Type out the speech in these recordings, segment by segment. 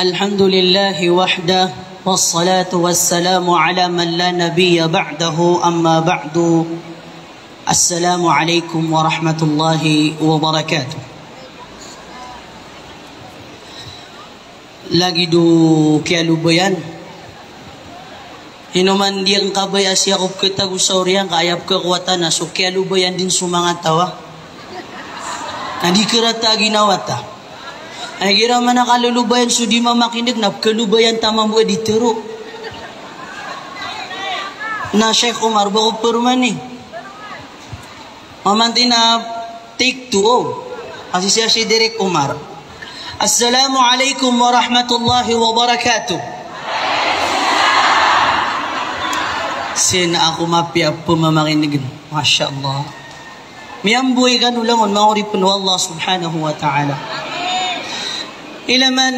الحمد لله وحده والصلاة والسلام على من لا نبي بعده أما بعد السلام عليكم ورحمة الله وبركاته. Lagi do kaya lubayan inuman diyang kabay asya ko kita gusaurian kayap kekuatan na so kaya lubayan din sumangat tawa na di kerata ginawata ay gira man nakalulubayan so di mamakinig na kalubayan tamang buhay di tero na Sheikh Umar bako permani mamanti na take 2 kasi siya si Direk Umar. Assalamualaikum warahmatullahi wabarakatuh. Sin ako mapiap pumamakinig. Masya Allah. Miyambuhay ka nulangon mauripun wa Allah subhanahu wa ta'ala. Ilaman,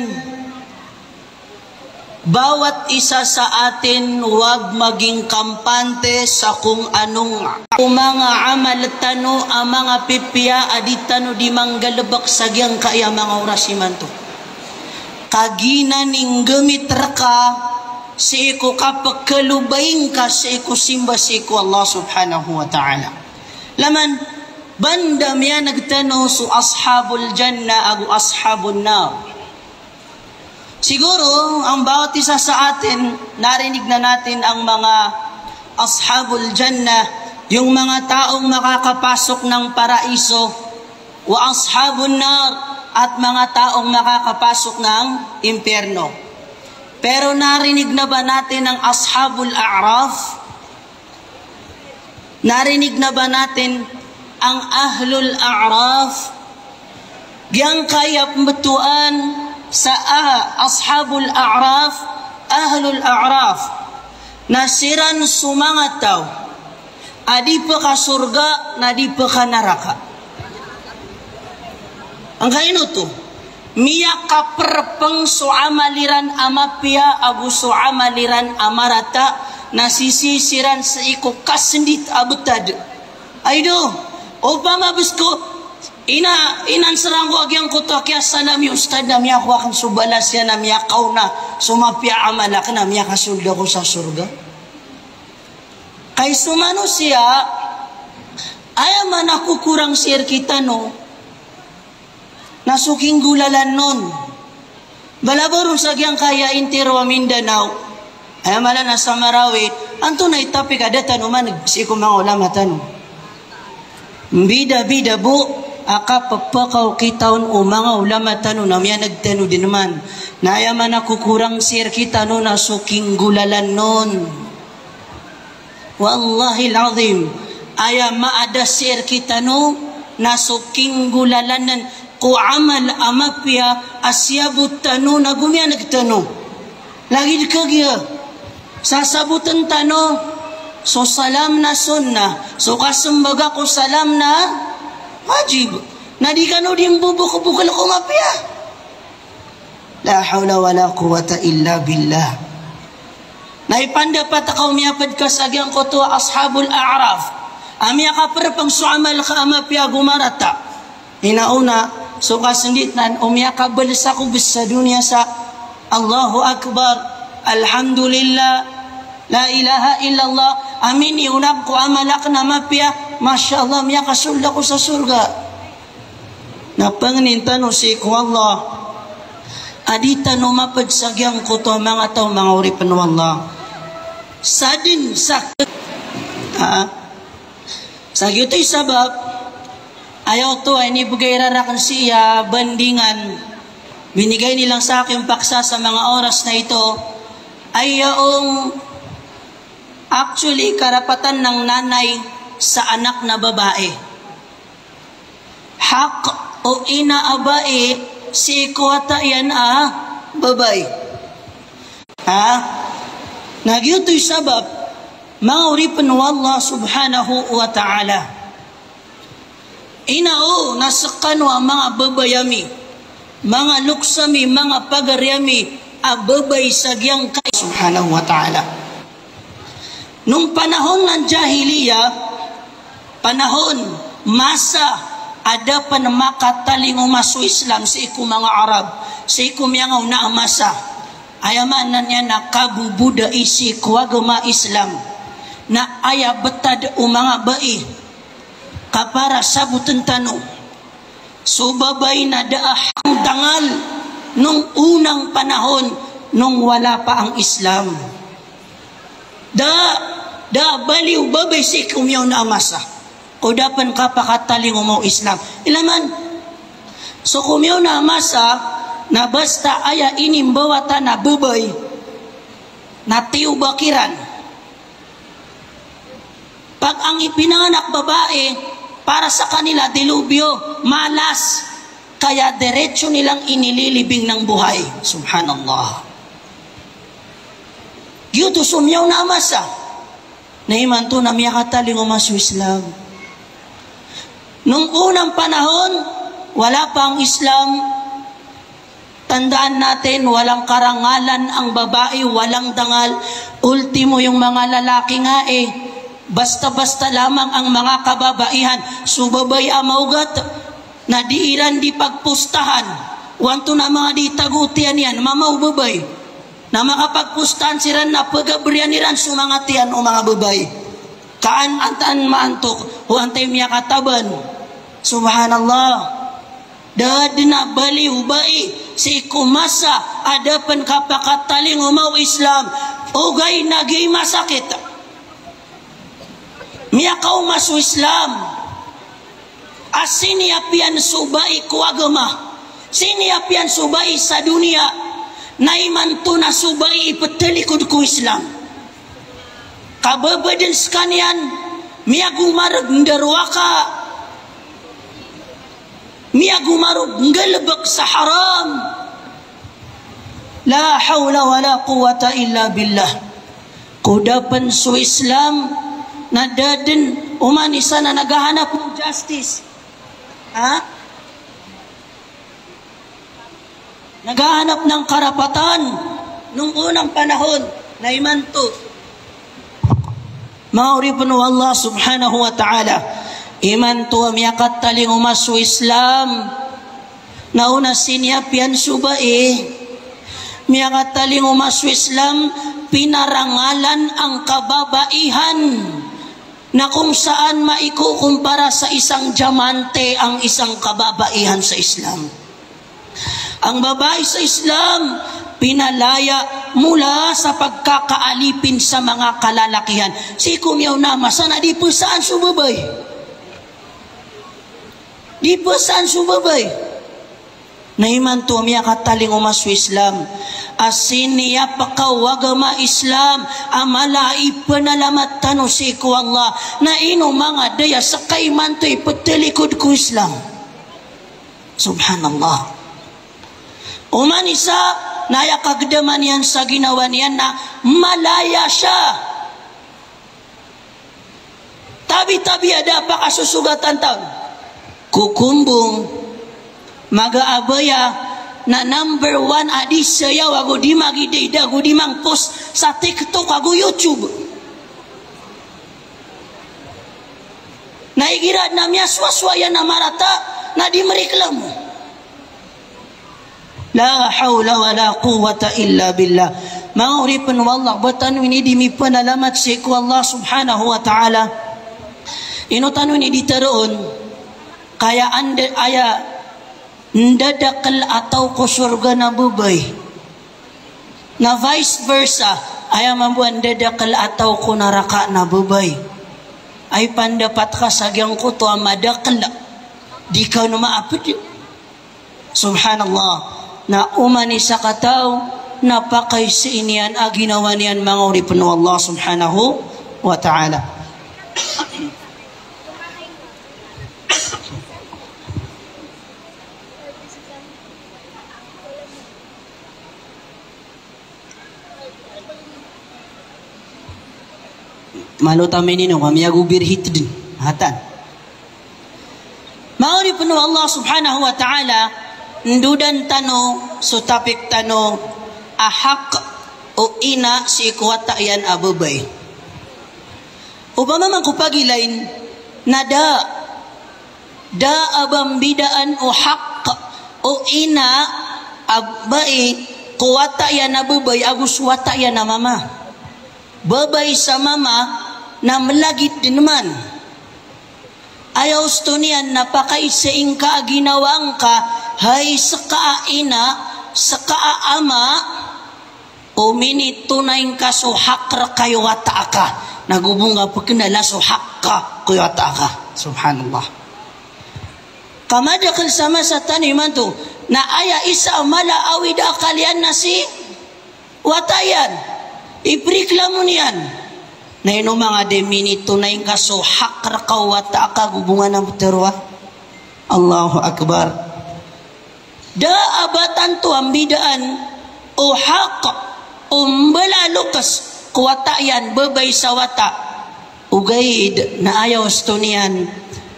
bawat isa sa atin huwag maging kampante sa kung anong mga amal tano ang mga pipya aditano di manggalabak sagyang kaya mga orasiman to. Kagina ning gamit raka si iko kapag kalubayin ka si iko simba si iko Allah subhanahu wa ta'ala. Laman, banda miya nagtano so ashabul jannah agu ashabun nar. Siguro, ang bawat isa sa atin, narinig na natin ang mga ashabul jannah, yung mga taong makakapasok ng paraiso, wa ashabun nar, at mga taong makakapasok ng impyerno. Pero narinig na ba natin ang ashabul a'raf? Narinig na ba natin ang ahlul a'raf? Giyang kayap matuan sa ashabul a'raf, ahlul a'raf, nasiran sumangataw, adi pa ka surga, nadi pa ka naraka. Ang kaino to, miya ka perpeng suamaliran amapia agu suamaliran amarata, nasisisiran sa iko kasendit abutad. Aydo, upama busko, inan serang ko agyang kuto kaya sana mi ustad na miya ko akong subalas yan na miya kaw na sumapya amalak na miya kasulda ko sa surga. Kay sumano siya ay man ako kurang sir kita no nasuking gulalan nun balabaron sa agyang kaya intero Mindanao ay mala na sa Marawi anto na itapik adata naman nagsiko mga ulama tanong bida bu aka papakaw kitaon o mga ulama tano na miya nagtano din naman na ayaman ako kurang sir kita no na suking gulalan nun wallahi alazim aya maada sir kita no na suking gulalanan ko amal amapya asyabut tano na gumiya nagtano lagi kagya sasabutan tano so salam na sunnah so kasumbaga ko salam na wajib. Nadi kanu din bubuk-bukal ko mapya. La hawla wala quwata illa billah. Naipanda pa takaw miyapad ka sa agyang ko to ashabul a'raf. Amya ka perpang suamal ka mapya gumarata. Hinauna so kasendit nan umya ka balsa ko sa dunia sa Allahu Akbar. Alhamdulillah. La ilaha illallah. Amin iunab ko amalak na mapya. Masya Allah, miya kasulda ko sa surga. Napanganintan o si ko Allah. Adita no mapadsagyang ko to mga tao, mga uripan o Allah. Sadin sakit. Sagyuto'y sabab, ayaw to ay nibugay rarakan siya, bandingan. Binigay nilang sa aking paksa sa mga oras na ito, ay yaong actually karapatan ng nanay sa anak na babae. Hak o inaabae si kuwata yan babae. Nagyuto'y sabab mga uripan wa Allah subhanahu wa ta'ala. Inao nasakano ang mga babayami, mga luksami, mga pagaryami, ababay sagyang kay subhanahu wa ta'ala. Nung panahon ng jahiliya, panahon, masa, ada pa na makataling umaso Islam sa iku mga Arab. sikum yang na amasa ayaman niya na kabubuda isi kuagama Islam na aya betad umanga bai kapara sabutan tanu subabay na daahang dangal nung unang panahon nung wala pa ang Islam. Da baliw babay si kumyaw na amasa. Kudapan ka pakataling umaw Islam. Ilaman, so kumyaw na amasa, na basta aya inimbawata na babay, na tiubakiran. Pag ang ipinanganak babae, para sa kanila dilubyo, malas, kaya diretso nilang inililibing ng buhay. Subhanallah. Yuto sumyaw na amasa. Naiman to na miyakataling umaso Islam. Nung unang panahon, wala pa ang Islam. Tandaan natin, walang karangalan ang babae, walang dangal. Ultimo yung mga lalaki nga basta-basta lamang ang mga kababaihan. Subabay amaugat, na diiran di pagpustahan. Wanto na mga di tagutian yan, mamaubabay. Na makapagpustahan siran na pagabrian niran sumangatian o mga babay. Kaan antaan maantok, huwantay miya kataban. Subhanallah. Dad na baliw bai, si kumasa, adapan kapakataling umaw Islam, ugay nagay masakit. Miya kaumaso Islam, asiniapian subai kuagama, siniapian subai sa dunia, naiman to na subay ipatalikod ko Islam. Kababadin sekalian, miya gumarag ndarwaka, miya gumarag ngalabak sa haram. La hawla wa la quwata illa billah. Kudapan su Islam na dadin umanisa na naghahanap ng justice. Naghahanap ng karapatan nung unang panahon na imanto. Mauripun Allah subhanahu wa ta'ala. Imanto miyakat taling umaso Islam. Nauna sinyapian subae. Miyakat taling umaso Islam. Pinarangalan ang kababaihan. Na kung saan maikukumpara sa isang diamante ang isang kababaihan sa Islam. Ang babae sa Islam, pinalaya mula sa pagkakaalipin sa mga kalalakihan. Si kumyaw na masana, di po saan subabay. Di po saan subabay. Naiman to miya kataling umaso Islam. Asin niya pakawagama Islam. Amala ipanalamat tano si ko Allah. Na ino mga daya sakay man to ipatalikod ko Islam. Subhanallah. Umanisa, naya kagdaman yan sa ginawa niyan na malaya siya. Tabi-tabi ada pa kasusugatan taon. Kukumbong, mag-aabaya na number 1 adi sayaw ako di magidida, ako di mang post sa TikTok, ako YouTube. Naigirad na miya swaswaya na marata na di mereklamo. La hawla wa la quwwata illa billah. Mauripan wallah batan ini dimi panalamat si ku Allah subhanahu wa ta'ala. Ino tanong ni ditaroon kaya anda aya ndadakal ataw ko surga na bubay. Na vice versa aya mambuan dadakal ataw ko naraka na bubay. Ay pandapat ka sagyang ko to amadakal. Di ka na maapit. Subhanallah. Na umani sa kataw napakay sa inian aginawa niyan mga uripun Allah subhanahu wa ta'ala. Malutamin nino kami agubirhit din hatan. Mga uripun Allah subhanahu wa ta'ala ndudan tano so tapik tano ahak o ina si kuwata yan ababay. Upama man kupagilain na da abambidaan o hak o ina Agbai kuwata ya na babay agus wata ya na mama. Babay sa mama na malagit din naman. Ayaw stunian napakaisaing ka ginawang ka hay sa kaaina sa kaama umini tunay ka suhak ra kayo wata ka. Nagubunga pagkinala suhak ka kayo wata ka. Subhanallah. Kamadakal sama sa taniman to na aya isa mala awida kalian na si watayan ipriklamo niyan na ino mga deminito na yung kaso hakra ka wata ka gubungan ng terwa. Allahu Akbar. Da abatan to ang bidaan o haq umbalalukas kuwatayan babay sa wata ugaid na ayaw stonian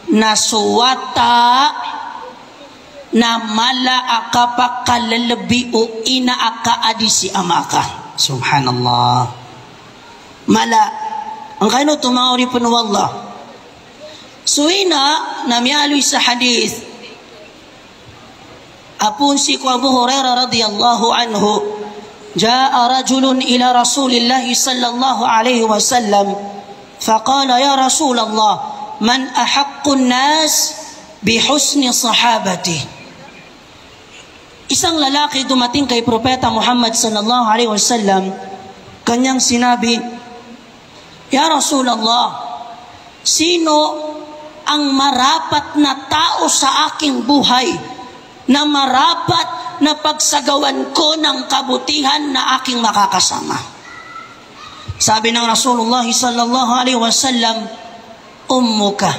na suwata na mala aka pa kalalabi o ina aka adi si amaka. Subhanallah. Mala ang kaino tumawari pa na wallah. Suina na miyaloy sa hadith apun si ko Abu Hurairah radhiyallahu anhu jaa rajulun ila Rasulillahi sallallahu alaihi wasallam faqala ya Rasulullah man ahaqqun nas bihusni sahabati. Isang lalaki dumating kay Propeta Muhammad sallallahu alaihi wasallam, kanyang sinabi, "Ya Rasulullah, sino ang marapat na tao sa aking buhay na marapat na pagsagawan ko ng kabutihan na aking makakasama?" Sabi ng Rasulullah sallallahu alaihi wasallam, "Ummuka,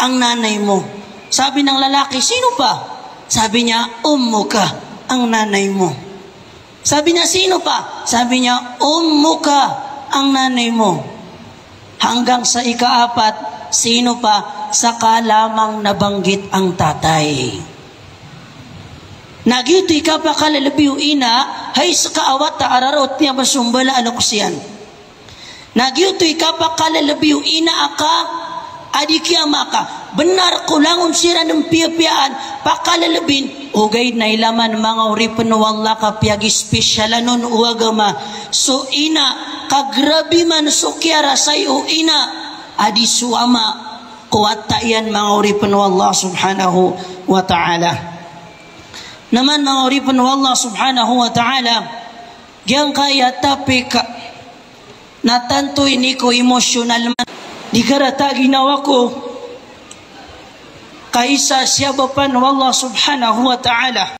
ang nanay mo." Sabi ng lalaki, "Sino pa?" Sabi niya, "Ummuka, ang nanay mo." Sabi niya, "Sino pa?" Sabi niya, "Ummuka, ang nanay mo." Hanggang sa ikaapat, sino pa? Saka lamang nabanggit ang tatay. Nagiti ka pa kalalabiw ina, hay sa kaawat taararot niya basumbala aluksiyan. Nagyutoy ka pa kalalabiw ina aka adikiyama ka. Benar kulangon sira ng piyapiyaan pakalalabin ugay na ilaman mga uripan wala ka piyagi spesyalanon uagama. So ina kagrabi man sukyara sayo ina adi suama kuwata yan mga uripan wala subhanahu wa ta'ala. Naman mga uripan wala subhanahu wa ta'ala gyang kaya tapik natanto ini ko emosyonal man di karata ginawa ko kaisa siya bapan wallah subhanahu wa ta'ala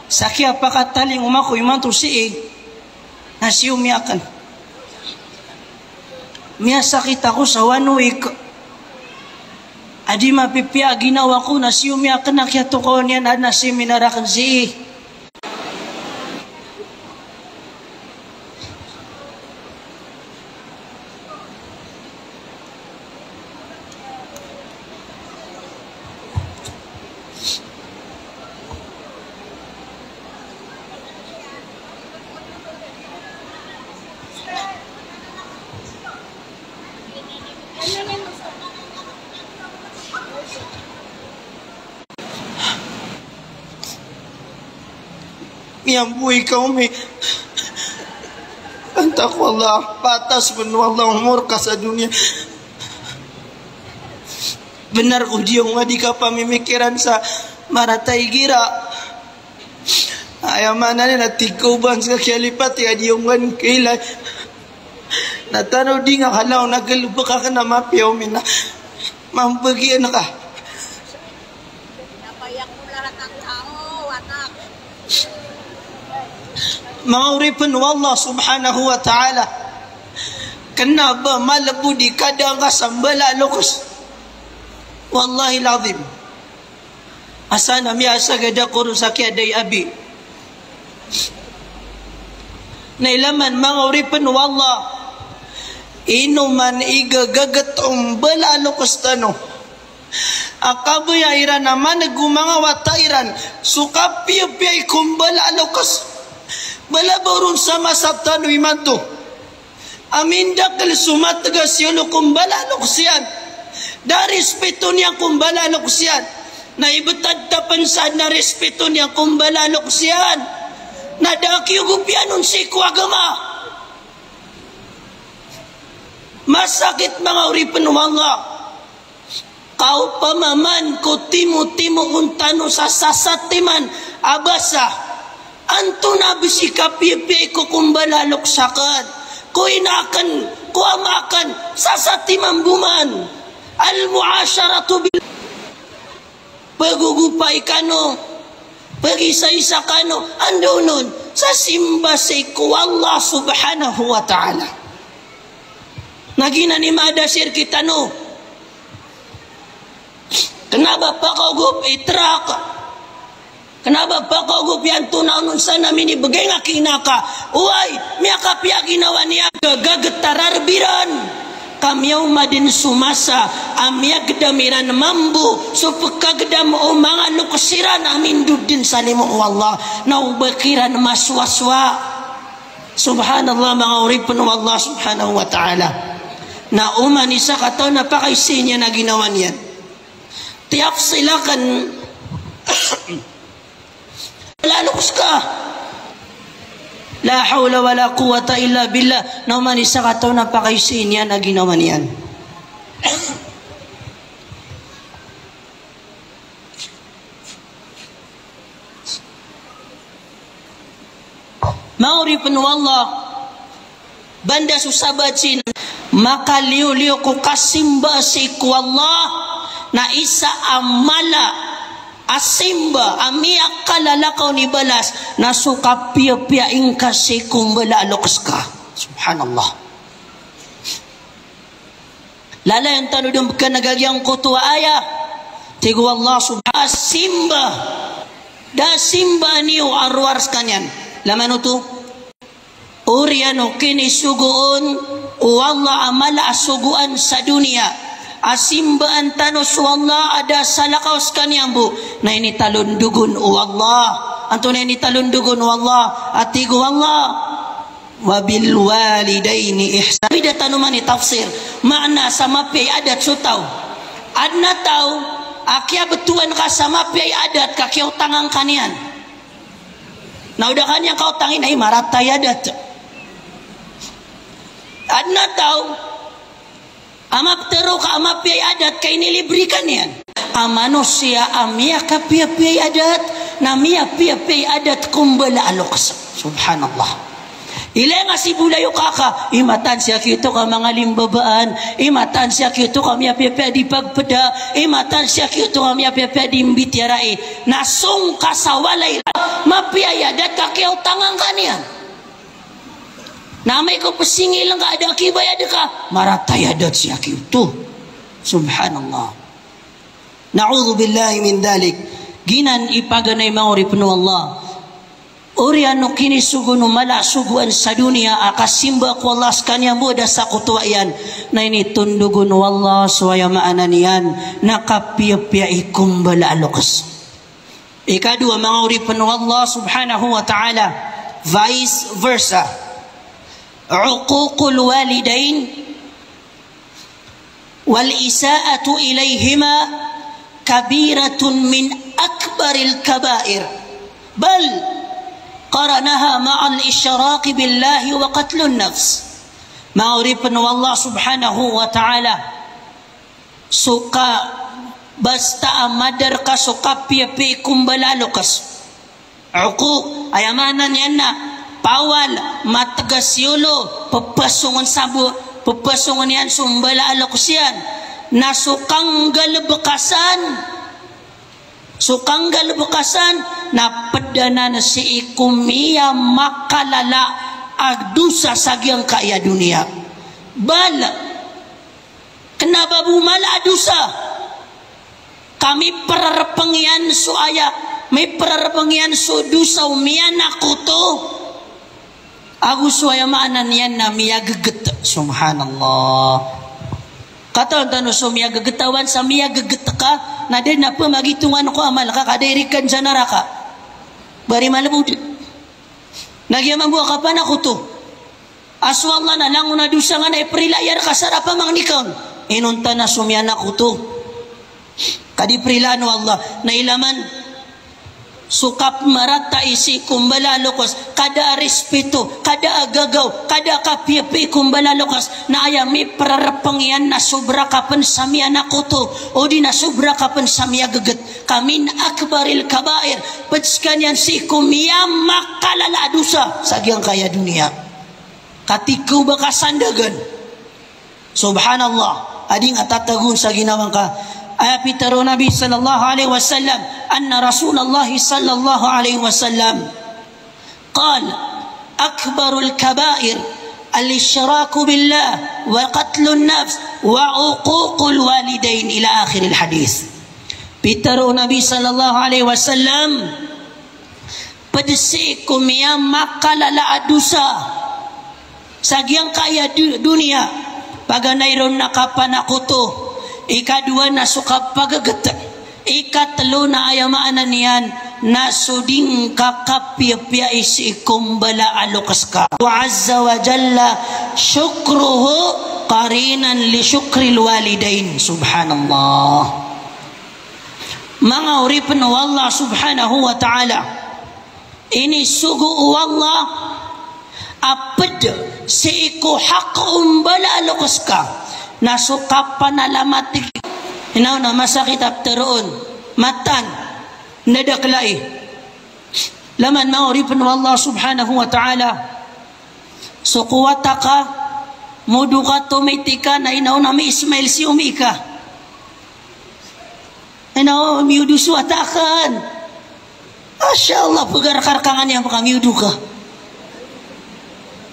sakya pakataling umako imanto siig na siya umiyakan miya sakit ako sa one week adi mapipya ginawa ko na siya umiyakan na kaya tukon yan na siya minarakan siig. Yang buhay ka umi antak wallah patas pun wallah umur ka sa dunia benar ko diyong nga di ka pamimikiran sa maratay gira ayaman na natigkuban sa kialipat ya diyong nga kailay natanaw di nga halaw nagalubak ka na mapyaw mina mampagyan ka napayak mo lahat ang tao anak. Mga uripan wallah subhanahu wa ta'ala kanaba malabudi kadang kasambala lukus wallahi lazim asana miyasa gada kuru sakya day abi nailaman mga uripan wallah inuman igagagat bala lukus tano akabuya iran naman nagumanga watairan sukapiyapiyay kumbala lukus bala borun sama sabtanu imanto aminda kal sumataga siyolo kumbala luksiyan dari respeto niya kumbala luksiyan na ibetad tapansan na respeto niya kumbalalok siyan na dakiugupianon si ku agama. Masakit mga uripan ng Allah. Kau pamaman ko timo-timo untano sa sasatiman abasa. Anto na bisika pipi ko kumbalalok sakat. Ko inakan, ko amakan sasatiman buman. Al-muasyaratu bil pagugupay kano, pag-isa-isa kano, ando nun sa simba sa ko Allah subhanahu wa ta'ala. Naginanimada sir kita no. Kenapa pa kaugup itrak? Kenapa pa kaugup yan tunaw sana mini bagay nga kinaka? Uy, miya kapya ginawa niya gagatararbiran. Kamyaw madin sumasa amya gedamiran mambu supekagdam o mga lukusiran amin dudin salimu Allah na ubakiran maswaswa. Subhanallah mga uripun Allah subhanahu wa ta'ala. Na umanisa kataw na pakaisinya na ginawa niyan. Tiyak sila kan lalukus ka. La hawla wa la quwata illa billah. Na umanisa kataw na pakaisinya na ginawa niyan. Mauripun wallah banda susabat sin maka liu-liu ku kasimba si ku Allah na isa amala asimba amiak kalalakaw ni balas na suka pia-pia ingka si kumbala aloks ka. Subhanallah. Lala yung tanudong ka nagagyang kutuwa aya tigu Allah subhanahu asimba da simba niyo arwars kanyan laman uto Uriano kini suguon wallah amala asuguan sa dunia asimbaan tanos wallah ada salakaos kanyang bu na ini talundugun wallah anto na ini talundugun wallah atigo wallah wabil walidaini ihsan. Bida tanuman ni tafsir makna sa mapi adat sutaw adna tau akya betuan ka sa mapi adat kakyaw tangang kanyan na udah kanya kau tangin ay maratay adat adna tau amap tero ka amap piyay adat kay nilibrikan yan amanusia amia ka piyay adat na miya piyay adat kumbala aloks. Subhanallah. Ila nga si bulayo kaka imatan siya kito ka mga limbabaan imatan siya kito ka miya piyay di pagpada imatan siya kito ka miya piyay di mbityarai nasong kasawalay mapiyay adat kakyaw tangang kanyan namay ko pasingil lang ka ada kibay ada ka maratay adat siya kito. Subhanallah. Na'udhu billahi min dalik. Ginan ipaganay mauripun Allah Oriano kini sugu numala suguan sa dunia akasimba ko Allah kanya muda sa kutuayan na ini tundugun wallah suwaya maanan yan nakapiyapya ikum bala alokas. Ikadua mga uripun Allah subhanahu wa ta'ala vice versa uququl walidain wal isaa'atu ilayhima kabiratun min akbaril kabair bal qaranaha ma'al isyraq billahi wa qatlun nafs. Mauripun wallah subhanahu wa ta'ala suka basta amadar ka suka piyapi kumbalalokas uquq ayamanan yan na pawal matagas yulo papasungan sabu papasungan yan sumbalaalokas yan na sukang galbekasan na padana na si ikumiya makalala agdusa sagyang kaya dunia bal kenapa bumala adusa kami perarapangyan so aya may perarapangyan so dusa umiyan ako to agus suaya maanan yan na miya geget. Subhanallah. Kata tanu so miya gegetawan sa miya geget ka na din na pamagitungan ko amal ka kadirikan sa naraka bari malabud nagyaman buwa ka pa na ko to aswallah na lang una dusa nga na iprilayar ka sarapa mang nikon inunta na sumya na ko to Kadi prilaan Allah na ilaman sukap marata isi kumbala lokos kada respeto kada agagaw kada kapiapi kumbala lokos na ayami prarapangian na sobra kapan samia nakuto o di na sobra kapan samia geget kamin akbaril kabair petskanyan si kumia makalala dosa sagyang kaya dunia katiku bakasandagan subhanallah ading atatagun sa ginawang ka Pitaro Nabi sallallahu alaihi wasallam anna Rasulullah sallallahu alaihi wasallam qala akbarul kabair al-ishraku billah wa qatlun nafs wa uququl walidain ila akhir al-hadis. Pitaro Nabi sallallahu alaihi wasallam pedesi kumia makalala dosa sagyang kaya dunia paganayron nakapanakuto ikadua na suka pagagat ikatlo na ayamaan niyan na suding kakapya isi kumbala alukas ka wa azza wa jalla syukruhu qarinan li syukril walidain subhanallah mga uripan wallah subhanahu wa ta'ala ini sugu wallah apad si iku hak umbala alukas ka nasuka panalamatik inaw na masakit apteroon matan nadaklai laman mauripan wallah subhanahu wa ta'ala sukuwataka muduka tumitika na inaw na may Ismail si umika inaw miudusu atakan Masya Allah pegar-karkangan yang pakamiudu ka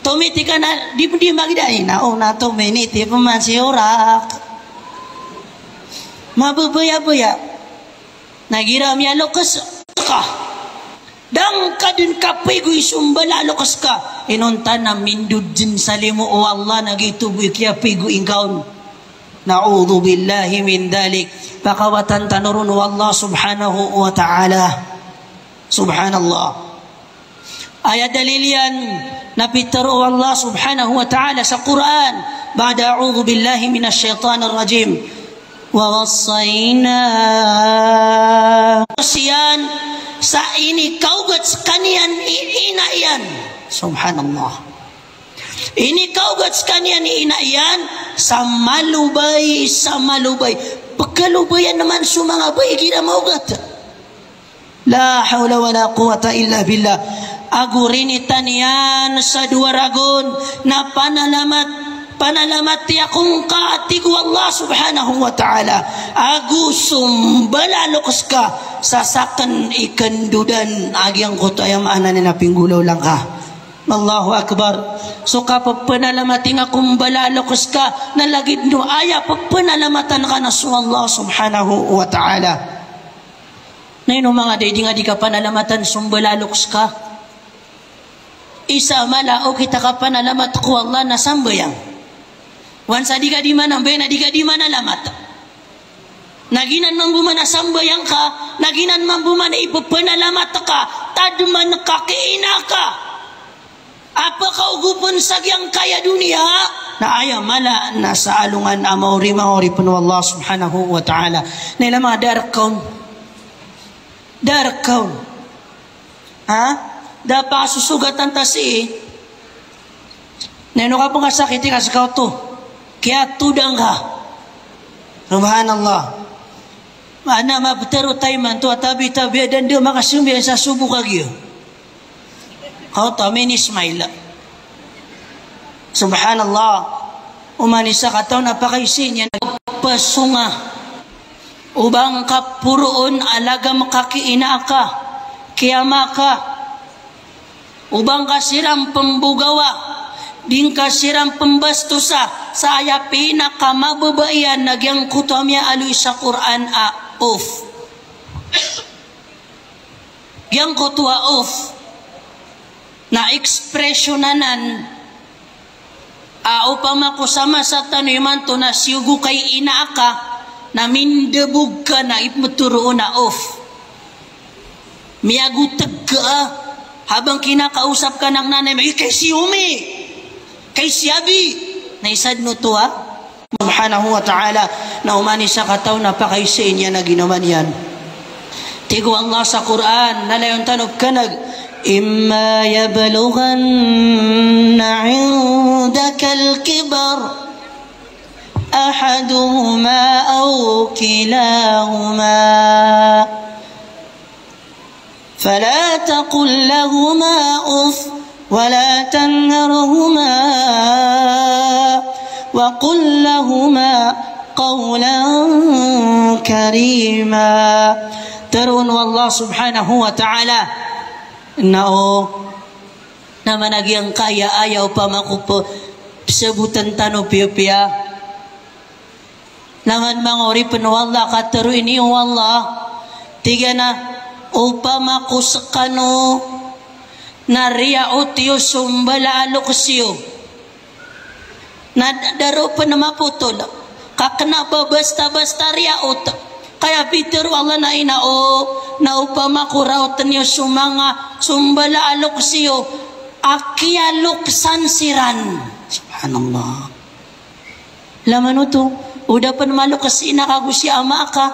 Tomitika na di magdai na na tomeniti pemansi orak mabubaya nagira miya lokas ka dang kadin kapay gu isumbala lokas ka inunta na mindud din salimu o Allah nagituboy kaya pigu ingaon na'udhu billahi min dalik pakawatan tanurun wallah subhanahu wa ta'ala subhanallah ayat dalilian napitaro Allah subhanahu wa ta'ala sa Quran ba'da a'udhu billahi minasyaitanir rajim wa wassayna siyan sa ini kaugat kanian inaian subhanallah ini kaugat kanian inaian sa malubay pagkalubayan naman sumangabay kira maugat la hawla wa la quwata illa billah agurinita niyan sa dua ragon na panalamat yakong kaatigo Allah subhanahu wa ta'ala agu sumbala lukas ka sasakan ikandudan agyang kutayam anan na pinggulaw lang ka Allahu Akbar so kapag panalamating akong balalukas ka na lagid no aya pagpanalamatan ka na so Allah subhanahu wa ta'ala na yun mga day di ka panalamatan sumbalalukas ka isa malao kita ka panalamat ko Allah na sambayang wan sa di ka di manambay na di ka di manalamat naginan man bumana sambayang ka naginan man bumana ipapanalamat ka tadman kakiina ka apa kaugupon sagyang kaya dunia na aya mala na sa alungan amauri pun Allah subhanahu wa ta'ala nila mga darkaw ha dapat susugatan tasi neno ka pong kasakiti ka sa to kaya tudang ka subhanallah mana mabtero tayman to tabi dan dia makasumbi sa subu kagyo kau tamin Ismail subhanallah umanisa kataw napakaisinya pasunga ubang kapuroon alaga makakiina ka kiyama ka ubang kasiram pembugawa ding kasiram pembastusa saya pinakamababaian nagyang kutamya aluy sa Quran of yang kutua of na ekspresyonanan upama ko sama sa tanuiman to na siyugo kay inaaka na mindebug ka na ipmaturo na of miyagutag ka habang kinakausap ka ng nanay mo, kay si Umi, kay si Abi, naisad no to ha? Subhanahu wa ta'ala, na umani sa kataw na pakaisin niya na ginaman yan. Tigo Allah sa Quran nalayon tanong kanag imma yablughanna 'indaka al-kibar ahaduhuma aw kilahuma fala taqul lahumā uff ولا تنهرهما وقل لهما قولا كريما. Terun Allah subhanahu wa ta'ala nao nama nagi ang kaya ayaw pa makupo sebutan tano pia-pia naman mangori penuh Allah kataru ini Allah tiga na upama kusakano nariya utiyo sumbala alok siyo na daro pa na maputol kakna ba basta riya ut kaya Peter Allah na inao na upama kuraw tanyo sumanga sumbala alok siyo akialok sansiran. Subhanallah laman ito udah pa na malok kasi nakagusi ama ka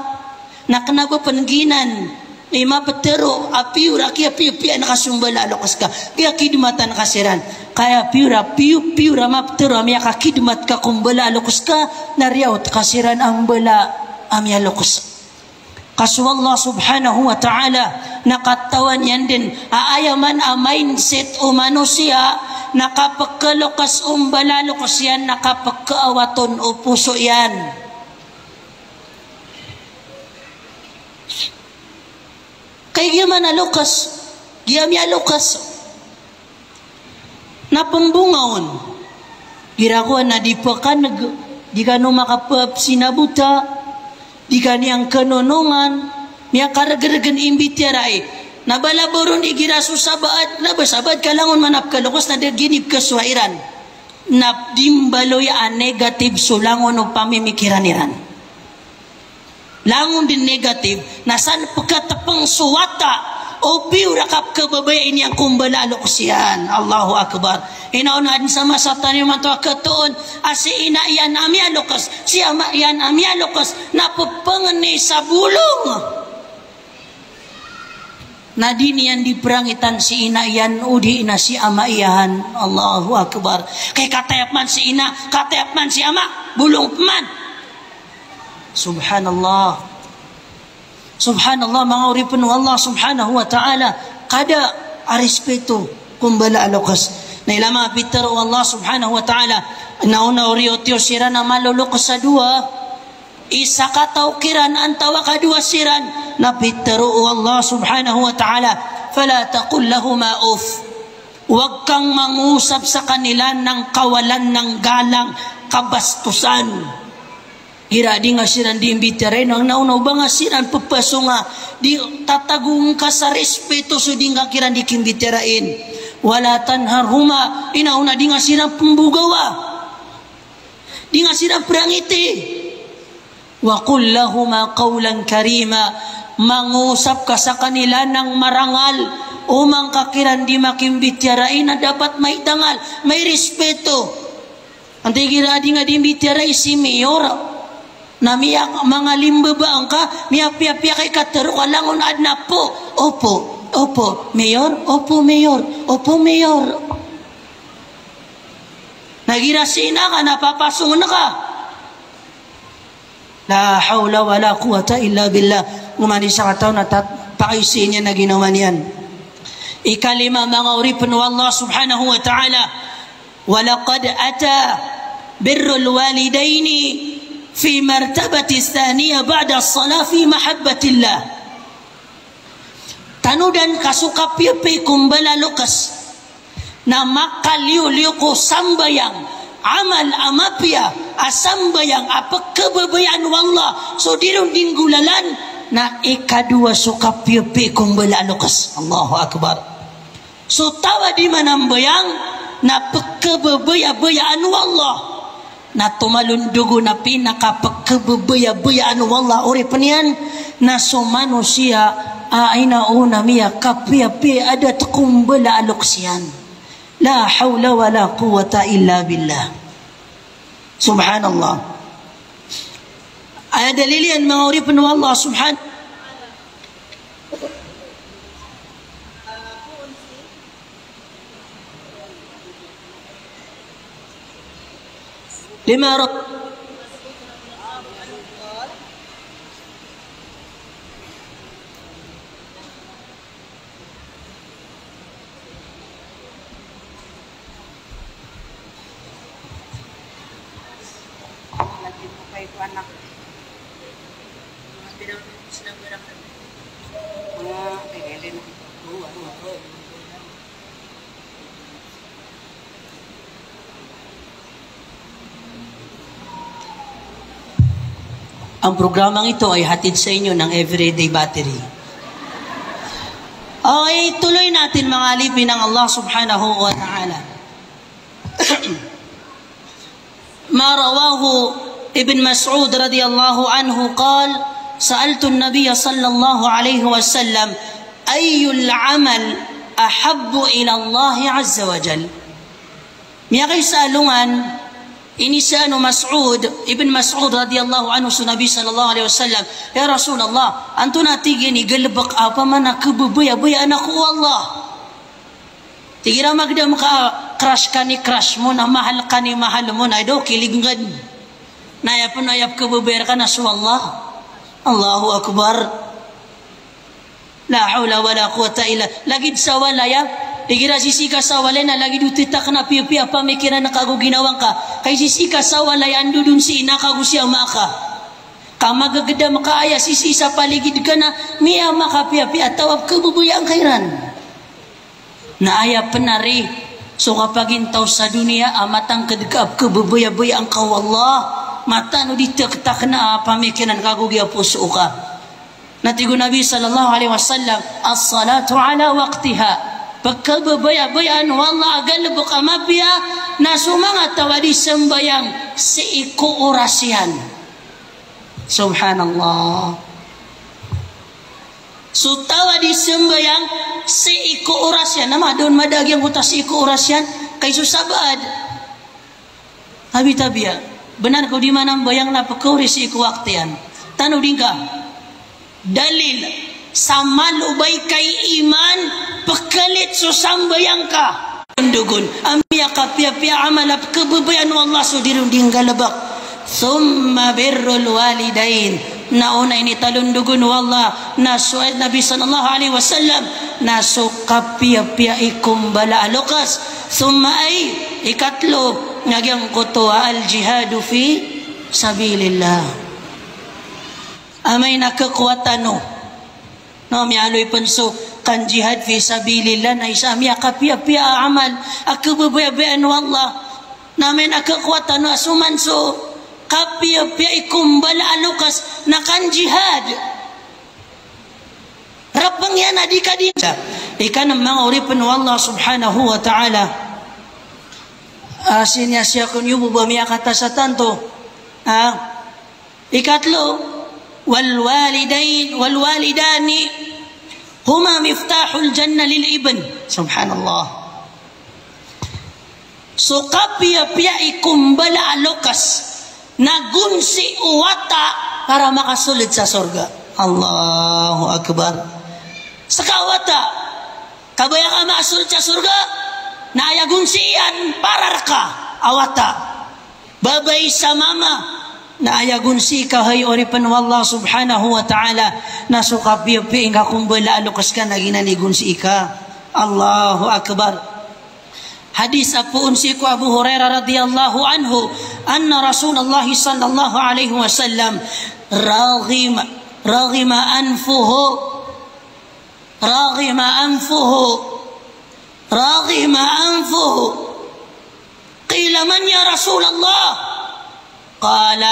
nakna ba panginan lima petero api nakasumbala lokas ka kaya kidmatan kasiran kaya piura ma petero amya ka kidmat ka kumbala lokas ka nariyaut kasiran ang bala amya lokas kasu Allah subhanahu wa ta'ala nakatawan yan din aayaman a mindset o manusia nakapagkalokas umbala lokas yan nakapagkaawaton o puso yan. Kaya man alukas, giyam ya lukas. Na pembungaon. Girakuan na di pa ka di ka no makapap sinabuta, di ka niyang kanonongan, niya karagaragan imbitiaray. Nabalaboron igira susabaat, nabasabat kalangon manap kalukas na derginip kaswairan. Napdimbaloy a negative sulangon o pamimikiraniran. Langon din negative nasan pagkatapang suwata o piura kap kababayin yang kumbala luksiyan. Allahu Akbar. Inaunaan sa masatan yung mga katuon asi ina iyan amya lukas si ama iyan amya lukas napupangan ni sa bulong na di niyan di perangitan si ina iyan udi ina si ama iyan. Allahu Akbar. Kay katayap man si ina katayap man si ama bulong man. Subhanallah Subhanallah mga uripin Allah subhanahu wa ta'ala kada arespeto kumbala alokas na ilama Peter o Allah subhanahu wa ta'ala nauna oriotyo siran na malulukas sa dua isa katawkiran antawa kadua siran na Peter o Allah subhanahu wa ta'ala fala taqul lahuma uff huwag kang mangusap sa kanila ng kawalan ng galang kabastusan. Ira di nga siran di imbitaray nang naunaw ba nga siran papaso nga di tatagong ka sa respeto so di nga kiran di kimbitarain wala tanharhuma inauna di nga siran pembugawa di nga siran prangiti wa qul lahuma qawlan karima mangusap ka sa kanila ng marangal o mangkakiran di makimbitarain na dapat may dangal may respeto antigira di nga di imbitaray si mayor na miyak mga limbabaang ka miya-piya-piya kay kataro ka langon adna po opo mayor nagirasina ka napapasong na ka la hawla wala quwata illa billah umani sa kataw na pakaisin niya na ginawa niyan. Ikalima mga uripin wa Allah subhanahu wa ta'ala walaqad ata birrul walidaini في مرتبة الثانية بعد الصلاة في محبة الله tanudan kasuka pipi kumbala lukas na makaliw-liw ko sambayang amal amapya asambayang apagkababayan wallah so dirong dinggulalan na ikadua suka pipi kumbala lukas. Allahu Akbar. So tawa di manambayang na pagkababayaan wallah na tumalundugo na pinakapagkababaya-bayaan wallah ori panian na so manusia ay nauna miya kapiapi ada kumbala aluksiyan la hawla wala quwata illa billah. Subhanallah. Ada dalilian mga uripin wa Allah subhanahu lima anak mga pinang sedang berakan mga pengen ang programang ito ay hatid sa inyo ng Everyday Battery. Okay, tuloy natin mga alipin ng Allah subhanahu wa ta'ala. Ma rawahu ابن مسعود رضي الله عنه قال سألت النبي صلى الله عليه وسلم أي العمل أحب إلى الله عز وجل ميغي سألوان إني سألوا مسعود ابن مسعود رضي الله عنه النبي صلى الله عليه وسلم يا رسول الله أنتنا تيجيني قلبك apa mana kebubuya buya anakku Allah tigira magdam ka crush kani crush mo na mahal kani mahal mo na do kiligngad nayap nayap kebubayar ka na Allah Allahu Akbar la hawla wala quwata illa lagi sa wala ya igira sisi ka sa wala na lagi dutitak na piya pamikiran na kago ginawang ka kay sisi ka sa wala ya andudun si ina kago siya maka kamagagada makaaya sisi sa paligid ka na miya maka piya tawab kebubayang kairan na aya penari so kapag intaw sa dunia amatang kedekap kebubaya-baya ang kawallah mata no ditektak na pamikiran kagugya puso ka natigo Nabi sallallahu alaihi wasallam as-salatu ala waqtiha pagkababaya-bayan wallah agalbuk amabya na sumanga tawadi sembayang seiku orasyan subhanallah so tawadi sembayang seiku orasyan nama doon madagyang utas seiku orasyan kay susabad tabi-tabiya benar kau di mana bayang na pekau risi ku waktian tanu dingka dalil samal ubay kay iman pekalit so sambayang ka undugun amya ka pia amalap kebebayan wallah so dirunding galabak thumma birrul walidain nauna ini talundugun wallah nasuad Nabi sallallahu alaihi wasallam nasuka pia ikum bala alokas thumma ay ikatlo nagyang kutuwa al-jihadu fi sabilillah amay nakakuwatan no mialoy panso kan jihad fi sabilillah na isa miya kapia amal akababayan wallah namin nakakuwatan no asuman so kapia ikumbala alukas na kan jihad rapang yan adika-dika ikan ang mga uripan wallah subhanahu wa ta'ala asinya siya kun yubo bamiya kata sa tanto ikatlo wal walidani huma miftahul jannah lil ibn subhanallah so kapia ikumbala alokas nagunsi uwata para makasulid sa surga Allahu Akbar sa kawata kabayang ka makasulid sa surga na ayagunsian pararka awata babay sa mama na ayagunsi ka hay oripan wallah subhanahu wa ta'ala nasuka pipi inga kumbala alukas ka na ginanigunsi ka Allahu Akbar hadis apuun si ku Abu Hurairah radhiyallahu anhu anna Rasulullah sallallahu alaihi wasallam raghima anfuhu قيل من يا رسول الله قال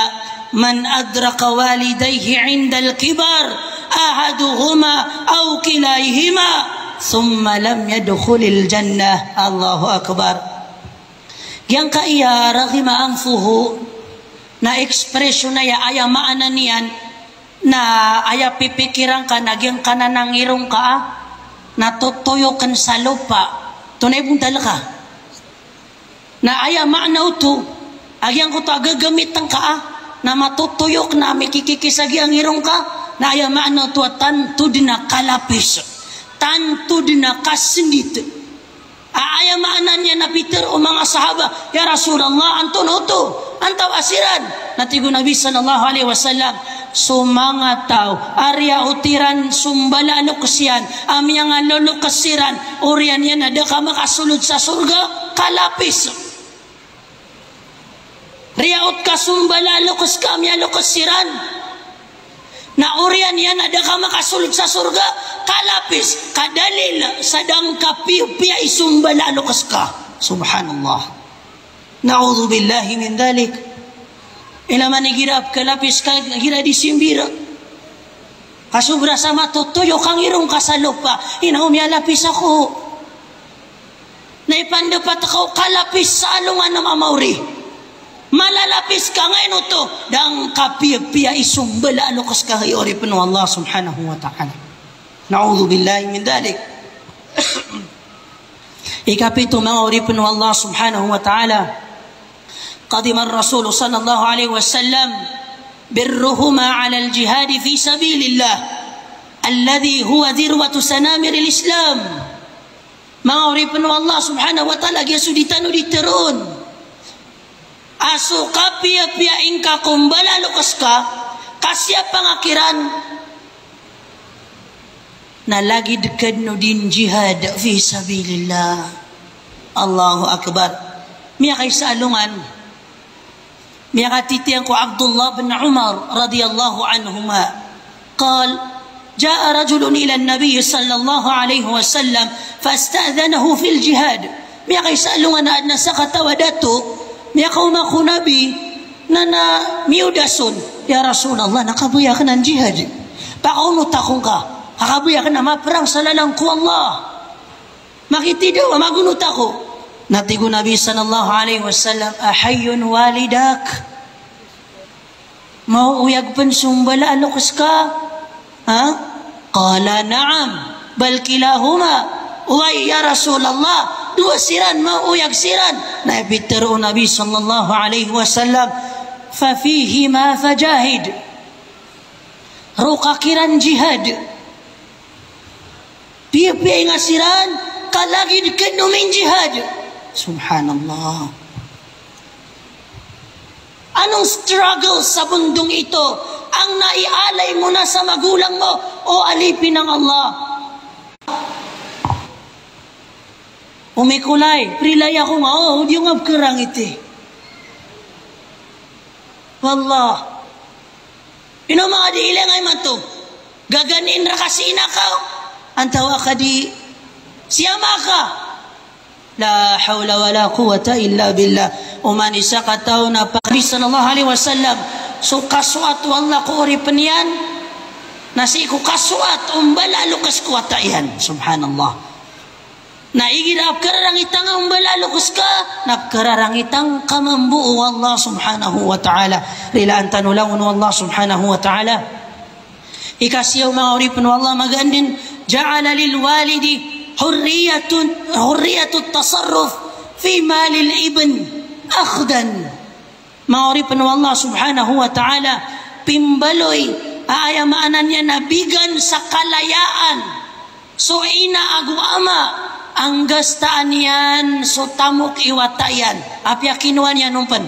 من أدرك والديه عند الكبر أحدهما أو كلاهما ثم لم يدخل الجنة الله أكبر yang kaya raghima anfuhu na ekspresyon na ya aya maana niyan na aya pipikiran ka nagyang kananangirong ka natutuyo kan sa lupa tunay pong dala ka na aya maana ito agyang ko to agagamit ang ka na matutuyok na mikikikisagi ang irong ka na aya maana to tantud na kalapis tantud na kasindit aya maana niya na Peter o mga sahaba ya Rasulullah anton to antaw asiran natigo Nabi sallallahu alaihi wasallam sumanga tao arya utiran sumbala lukasian amya nga lulukasiran urian yan ada ka makasulod sa surga kalapis riyaut ka sumbala lukas ka amya lukasiran na urian yan ada ka makasulod sa surga kalapis kadalil sadang kapiya isumbala lukas ka subhanallah na'udhu billahi min dhalik ila manigirap kalapis ka gira di simbira kasubra sa matutuyo kang irong kasalupa inaw miya lapis ako naipandapat ako kalapis sa alungan ng amauri malalapis ka ngayon to dang kapiya isumbala alukas ka ori panu Allah subhanahu wa ta'ala na'udhu billahi min dhalik ikapito mga ori panu Allah subhanahu wa ta'ala قدم الرسول صلى الله عليه وسلم برهما على الجهاد في سبيل الله الذي هو ذروة سنامر الإسلام ما أريبن الله سبحانه وتعالى يسودitanu diterun asu kapia ingka kumbala lukaska kasya pangakiran na lagi dekad no din jihad fi sabilillah Allahu akbar miya kay sa alungan ميغاتيتين عبد الله بن عمر رضي الله عنهما قال جاء رجل إلى النبي صلى الله عليه وسلم فاستأذنه في الجهاد ميغا يسألون أن سقط ودته ميغا أخو نبي نانا ميوداسون يا رسول الله نقبو يخنا الجهاد بقونو تخونك نقبو يخنا ما perang salalangku Allah makitido magunu tako natigo Nabi sallallahu alaihi wasallam ahayyun walidak mau uyag pensumbala alukas ka ha qala na'am bal kilahuma wa ya Rasulullah dua siran mau uyag siran na bitaru Nabi sallallahu alaihi wasallam fa fihi ma fajahid ruqakiran jihad piye ngasiran kalagi dikenumin jihad subhanallah anong struggle sa bundong ito ang naialay mo na sa magulang mo o alipin ng Allah umikulay prilay ako nga di yung abkerang iti wallah ino mga diilang ay man to gaganin ra kasi inakaw antawa ka di siyama ka la hawla wala quwata illa billah umani sakataw na Nabi sallallahu alaihi wasallam so kaswat wallah ko ori penian nasi ko kaswat umbala lukas kuwata yan subhanallah naigirap kararang itang umbala lukas ka napkararang itang kamambu wallah subhanahu wa ta'ala rilaan tanulawun wallah subhanahu wa ta'ala ikasiyaw mga ori pen wallah magandin ja'ala lil walidi حرية التصرف في مال الابن أخذا ما أريد الله سبحانه وتعالى pimbaloy aya maananya nabigan sa kalayaan so ina agu ama ang gastaan yan so tamok iwatayan apya kinuan yan numpan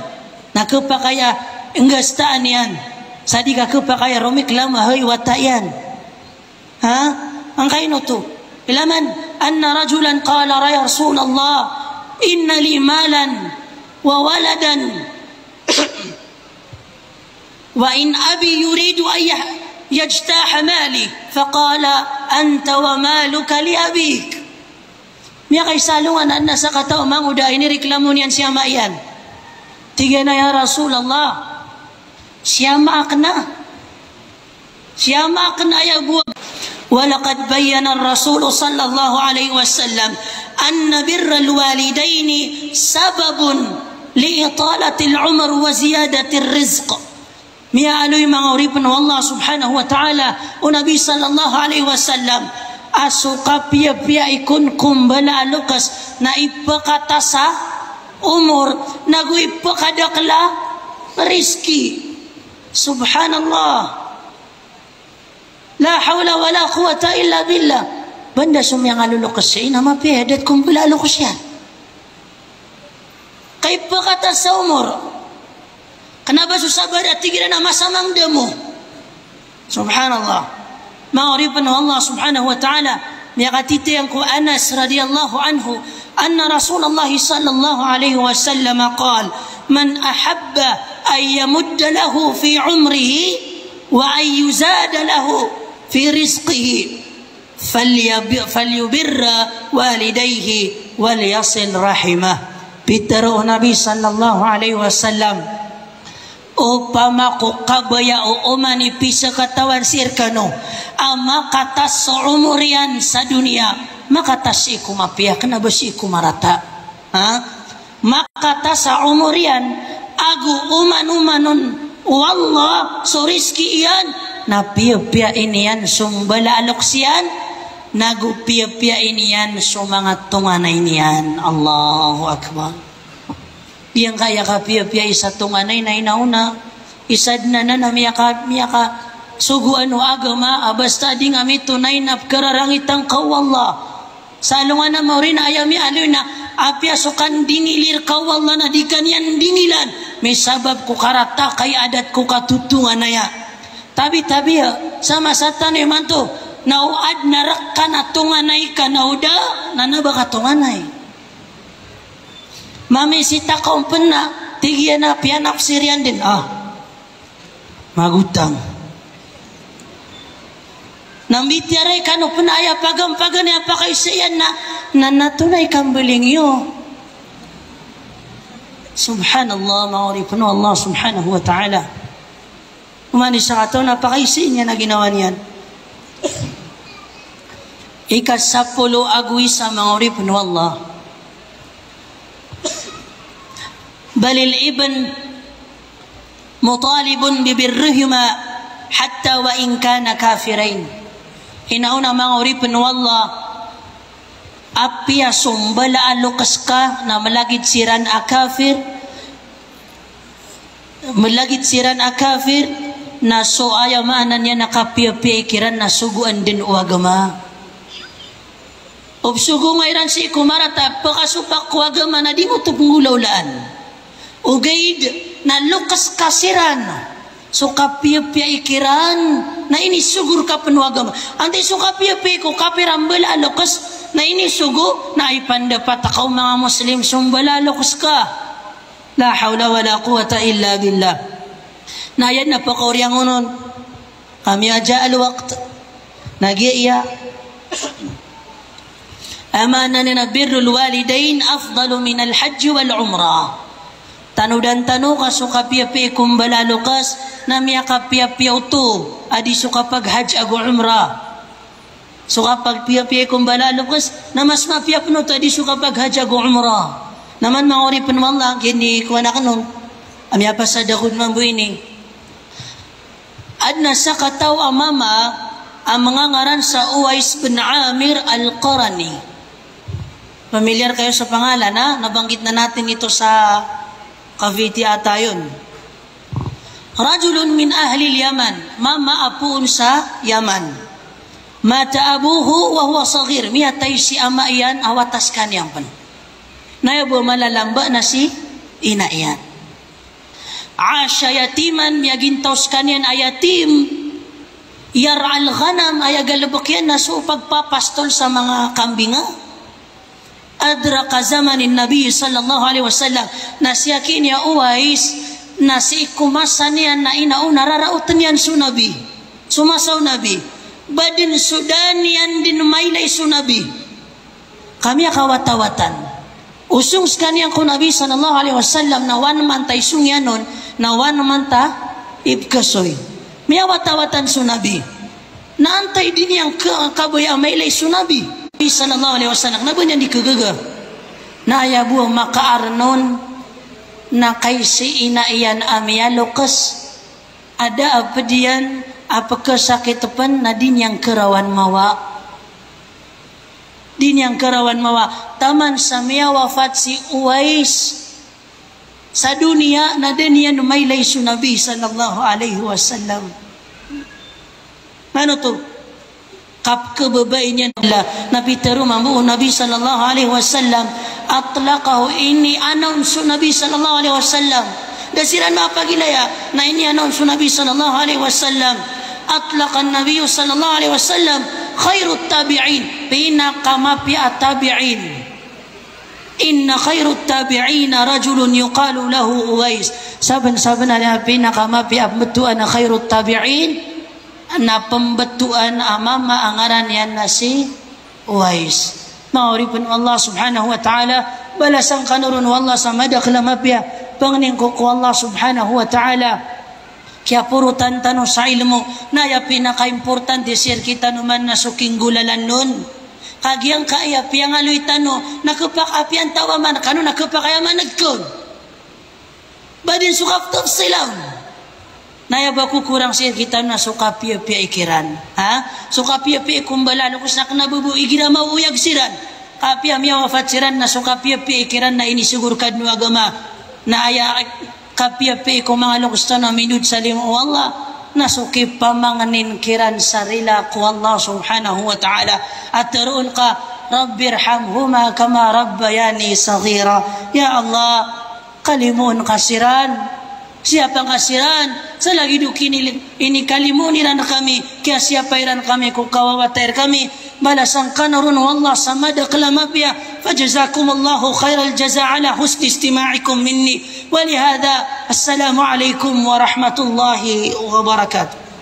nakapakaya ang gastaan yan sadi ka kapakaya romiklam hay watayan ha ang kaino to ilaman أن رجلا قال يا رسول الله إن لي مالا وولدا وإن أبي يريد أن يجتاح مالي فقال أنت ومالك لأبيك miya kay salungan an nasa katao manguda ini reklamun yan siya maiyan tiga na ya Rasulullah siya maakna ya buwag ولقد بين الرسول صلى الله عليه وسلم أن بر الوالدين سبب لإطالة العمر وزيادة الرزق ميا ألوي مغربنا والله سبحانه وتعالى ونبي صلى الله عليه وسلم أسوق بيا يكون كمبلا لوكس na ipakatasa umur nagu ipakadakla rizki Subhanallah. La hawla wa la quwata illa billah. Banda sumyang alulukas siya, nama piyadat kung balalukas yan. Kay pakata sa umur. Kenapa susah pada tigiran na masamang demo? Subhanallah. Ma'arifan Allah subhanahu wa ta'ala. Miyakatiti yang ku Anas radiyallahu anhu. Anna Rasulullah sallallahu alaihi wasallam qal. Man ahabba an yamudda lahu fi umrihi wa an yuzada lahu fi rizqihi. Falyubirra walidayhi wal yasil rahimah. Bitaro Nabi sallallahu alaihi wasallam. Upama ko kabaya o umani pisa katawan sirkano ama kata seumur yan sa dunia makata si kumapia kena besi kumarata makata sa umur yan agu umanon wallah so rizki yan na pia ini yan sumbala aloksian nagu pia ini yan so mga tunganay niyan. Allahu Akbar. Yang kaya ka pia isa tunganay na inauna isad na miyaka suguan o agama basta di nga mi tunay na kararangitang kawallah salungan na maurin ayami aloy na apya sukan dingilir kawallah na di kanyan dingilan may sabab ko karata kay adat ko katutungan na ya tabi sama sa tanay man to nauad na rakka na tunganay ka nauda na nabaka tunganay. Mami sita kaum pena tigyan na pianak sirian din magutang nambitiaray kano pena aya pagam-pagan ya pakaisiyan na natunay kambeling yo. Subhanallah ma'arifan Allah subhanahu wa ta'ala umani sa kataw na pakaisiyan niya na ginawa niyan. Ikasapulo agwi sa ma'arifan Allah. بل الابن مطالب ببرهما حتى وإن كان كافرين. Inauna mga uripin wallah apya sumbala alukas ka na malagid siran a kafir na so ayaw maanan niya nakapia-pia ikiran na suguan din o agama. Obsugo ngayran si kumarata pakasupak ko agama na di mo ito pungulaulaan. Ugaid na lukas kasiran so kapia-pia ikiran na ini sugur ka penuagam anti so kapia-pia ko kapirambal alukas na ini sugo na ipandapat akaw mga muslim sumbala alukas ka la hawla wa la quwata illa billah na yan na pakauryang unon kami aja alwaqt nagiya amana na birrul walidain afdalu min alhajj wal umrah. Tanu dan tanu ka suka pia-pia kumbala lukas na miya ka pia-pia uto adi suka paghaj agu umrah suka pag pia-pia kumbala lukas na mas mapia puno to adi suka paghaj agu umrah naman maori pun wallah gini kuana kanon amya pasada kud mambu ini adna sa kataw amama ang mga ngaran sa Uwais bin Amir al-Qarani. Familiar kayo sa pangalan nabanggit na natin ito sa Cavite ata yun. Rajulun min ahli al-Yaman, mama apuun sa Yaman. Mata abuhu wa huwa saghir, miyatay si ama iyan awatas kanyang pan. Nayabo malalamba na si ina iyan. Asya yatiman miyagintaws kanyan ayatim. Yar'al ghanam ayagalabok yan na so pagpapastol sa mga kambinga. Adraka zamanin Nabi sallallahu alaihi wasallam na siya kinya Uwais na si kumasan niyan na inauna rarautan yan su Nabi sumasaw Nabi badin sudan yan din mailay su Nabi kami akawatawatan usung skanyang ko Nabi sallallahu alaihi wasallam na wan man tay sungyanon na wan man ta ibkasoy miyawatawatan su Nabi naantay din yang kaboy mailay su Nabi sallallahu alaihi wasallam na bunyan di kagaga na ayabu makaarnon na kay si ina iyan amya lukas ada apa diyan apa kesakitapan na din yang kerawan mawa taman sa miya wafat si Uwais sa dunia na dunia numaylay su Nabi sallallahu alaihi wasallam. Ano to? Kap kebabain niya Nabi teru mambu Nabi sallallahu alaihi wasallam atlaqahu, ini announce Nabi sallallahu alaihi wasallam. Dasiran apa gila ya? Na ini announce Nabi sallallahu alaihi wasallam. Atlaqan Nabi sallallahu alaihi wasallam khairut tabi'in, pinakamapi at-tabi'in. Inna khairut tabi'ina rajulun yuqalu lahu Uwais. Saben-saben ada pinakamapi abbetuan khairut tabi'in. Na pembetuan amama angaran yan na si Uwais. Mauripun Allah subhanahu wa ta'ala balasan kanurun wallah samadak lamapya pangning ko Allah subhanahu wa ta'ala kaya puro tantano sa ilmu na ya pinaka-importante sir kita naman na suking gulalan nun kagyang kaya piyang aloy tano nakapakapian tawaman kano nakapakayaman nagkon badin sukap tafsilaw naya baku kurang sir kita na suka pia-pia ikiran ha suka pia-pia kumbalano kus nak nabubu igira mauyag siran kapia miya wafat siran na suka pia-pia ikiran na ini sigurkan nu agama na aya kapia-pia ko mga lukus na minud sa limu Allah na suki pamanganin kiran sarila ko Allah subhanahu wa ta'ala at taroon ka rabbirhamhuma kama rabbayani saghira. Ya Allah kalimun kasiran. Siapa kasiran? Selagi dukini ini kalimuniran kami, kaya siapa iran kami ku kawawatair kami. Balasan kanarun wallah samada kalamapya. Fajazakumullahu khairal jaza ala husni istima'ikum minni. Walihada assalamu alaikum warahmatullahi wabarakatuh.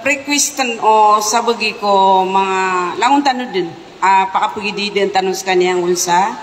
Requestan o sabagi ko mga langon tanod din pakapagidi din tanong sa kaniyang ulsa.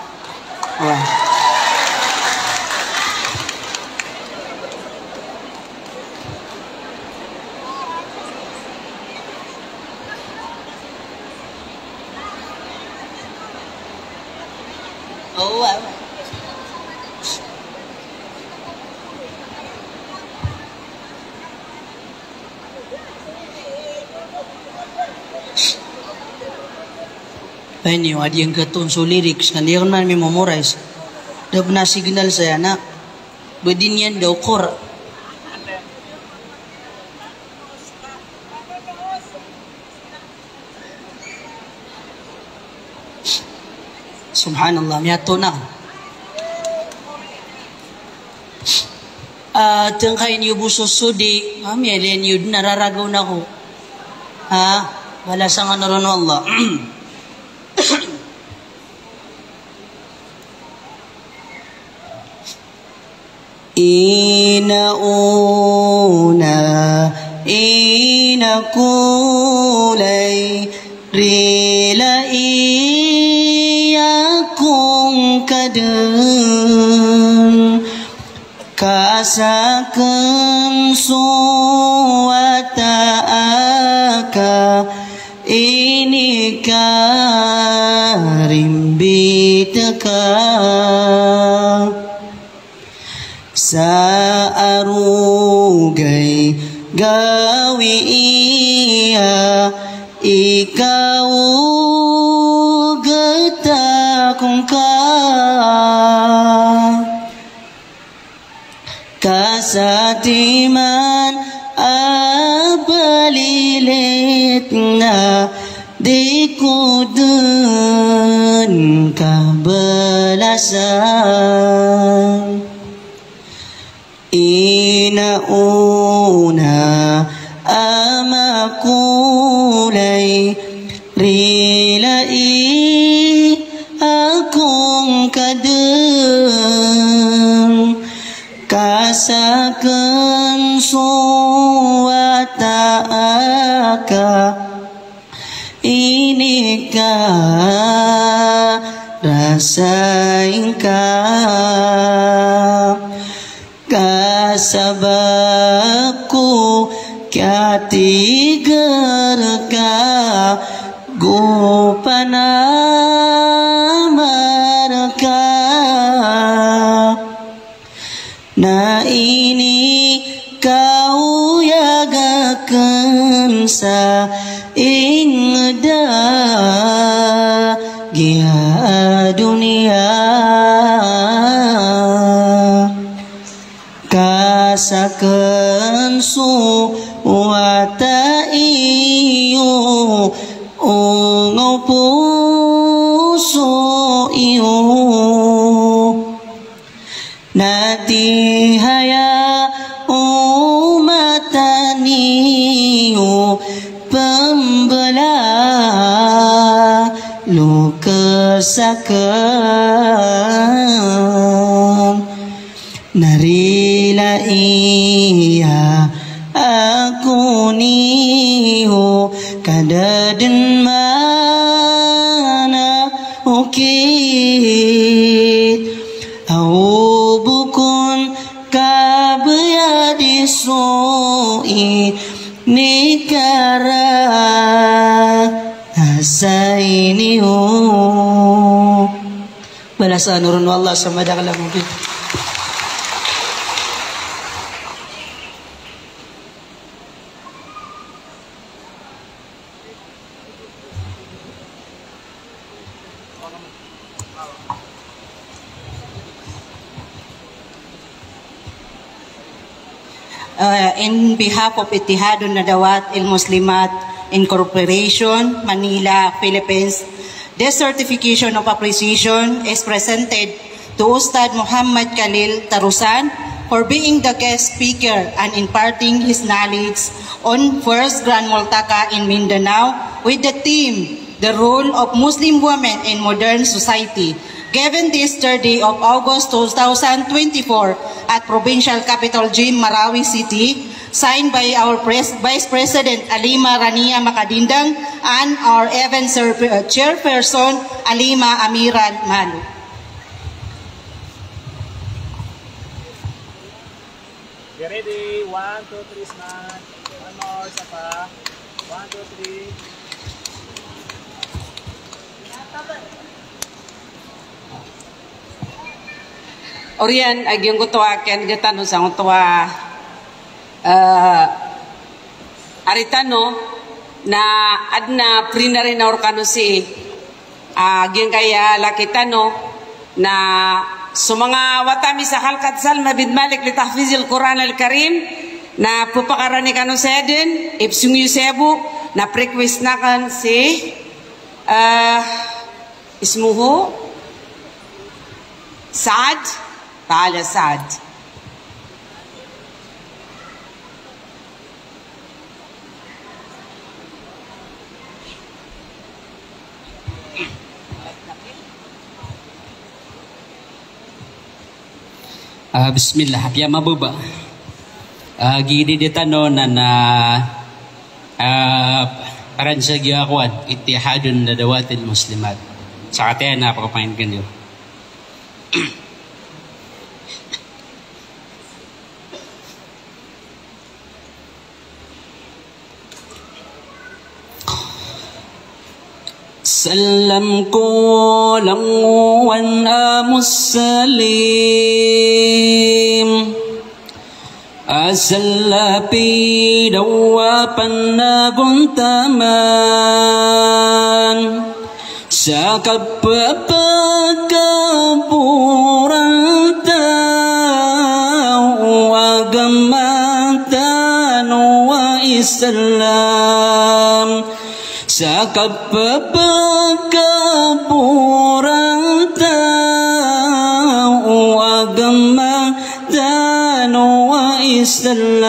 Ini wadi yang ketunsu lirik kan dia kan memorize. Dah pernah signal saya nak bedinian dah ukur. Subhanallah miato na. Tengkain yu busos sudi, kami alien yu nararagaw na ko. Balasan ka na ron Allah. Ina kulay rila iyakong kadang kasakan suwata aka ini karimbitaka sa arugay gawi iya ikaw gatakong ka kasatiman abalilit na di ko dun kabalasan inauna amakulay rilai akong kadang kasakan suwata aka ini ka rasain ka kasababku kya tigar ka gopana marka na ini kau yagakan sa ingda gia dunia kasakan su wata iyo ungau puso iyo nati haya umataniyo pembelah lu kesakan narila iya aku niho kadaden mana ukit au bukun kabaya disoi nikara asa ini balasa nurun wallah sama dalam mungkin. In behalf of Ittihadun Nadawat Il-Muslimat Incorporation, Manila, Philippines, this certification of appreciation is presented to Ustad Muhammad Khalil Tarusan for being the guest speaker and imparting his knowledge on First Grand Multaka in Mindanao with the theme, The Role of Muslim Women in Modern Society, given this 3rd day of August 2024 at Provincial Capital Gym, Marawi City, signed by our Vice President Alima Rania Makadindang and our event chairperson Alima Amiral Malu. Get ready, 1, 2, 3, snap. One more, sapa. 1, 2, 3. Orian agyong kutuwa ken getano sa kutuwa aritano na adna prinare na orkano si agyong kaya lakitano na sumanga watami sa halkat salma bin malik li tahfizil Quran al-Karim na pupakarani kano sa edin ipsung yusebu na request na kan si ismuhu Saad تعال سعد. Bismillah, ya mabuba. Gidi ditano na paran sa giyakuan Ittihadun Nadawatil Muslimat. Sa katiyan napakapain ganyo. Salam ko lang wan muslim asalapi dawa panabuntaman sa kapapakaburan tao agamatan wa Islam sa kapapakaburan tao agamatan wa Islam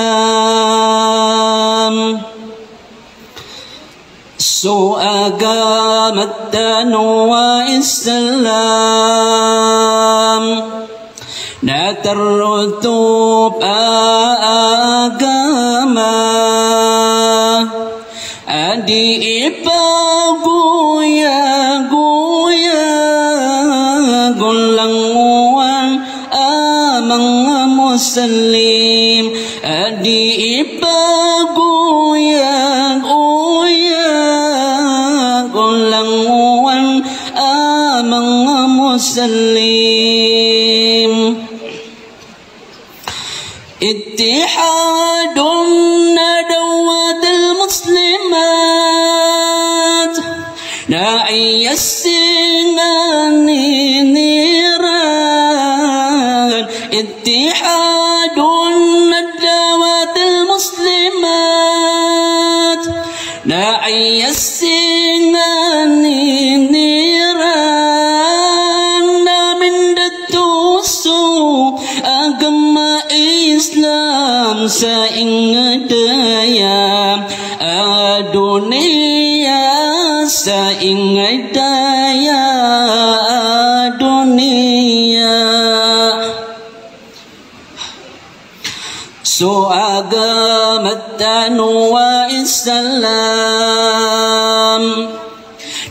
so agamatan wa Islam na tertutup agama di ipaguya-guya Muslim adi ipaguyag uyag ulanguan mga Muslim. Ittihadun nadawat al-muslimat na'iyassingan niran. Ittihadun nadawat al-muslimat na'iyassingan niran. Namin datuso agama Islam sa ingadaya dunia sa ingadaya dunia. So agamat wa Islam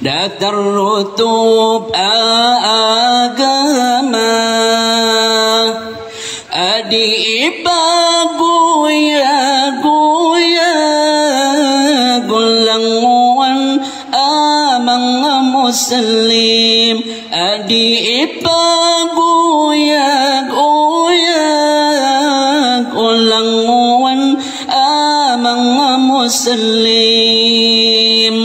datar rutub agama adi ipaguyag ulanguan mga Muslim adi ipaguyag ulanguan mga Muslim.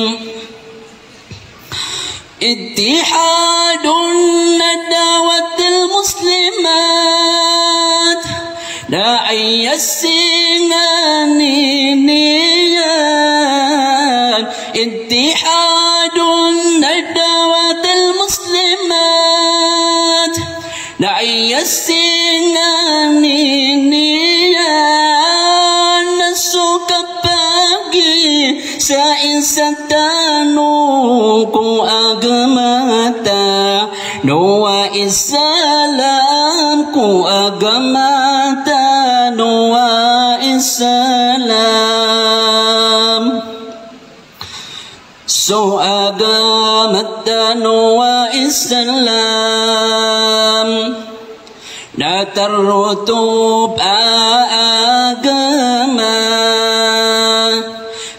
Ittihadun nadawat al-muslimat na'iyassingan niyan. Ittihadun nadawat al-muslimat na'iyassingan niyan. Nasukap pagi sa isang tanong kung agamata Noa Islam kung agamata Noa Islam. So agamata Noa Islam natarutub agama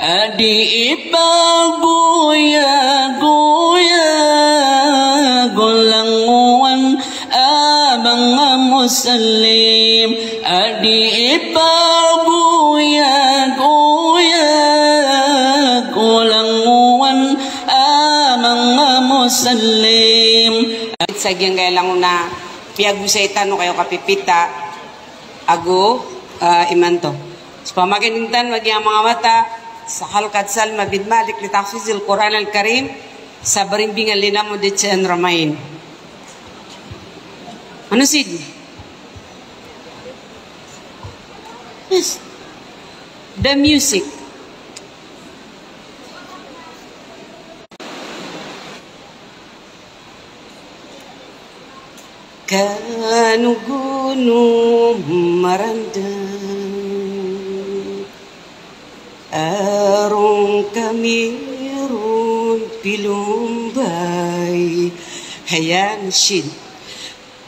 adi ipaguyag ulanguan mga Muslim adi ipaguyag ulanguan mga Muslim. Sagyang gaya lang na piagusaitan no kayo kapipita ago imanto. So pamakinintan wagi ang mga mata sa halkat salma bidmalik li tahfizil Quran al-Karim sa barimbingan linamo de Chen Ramain. Ano sid? Yes. The music. Kanu gunung marandang arung kamirun pilumbay hayan shin.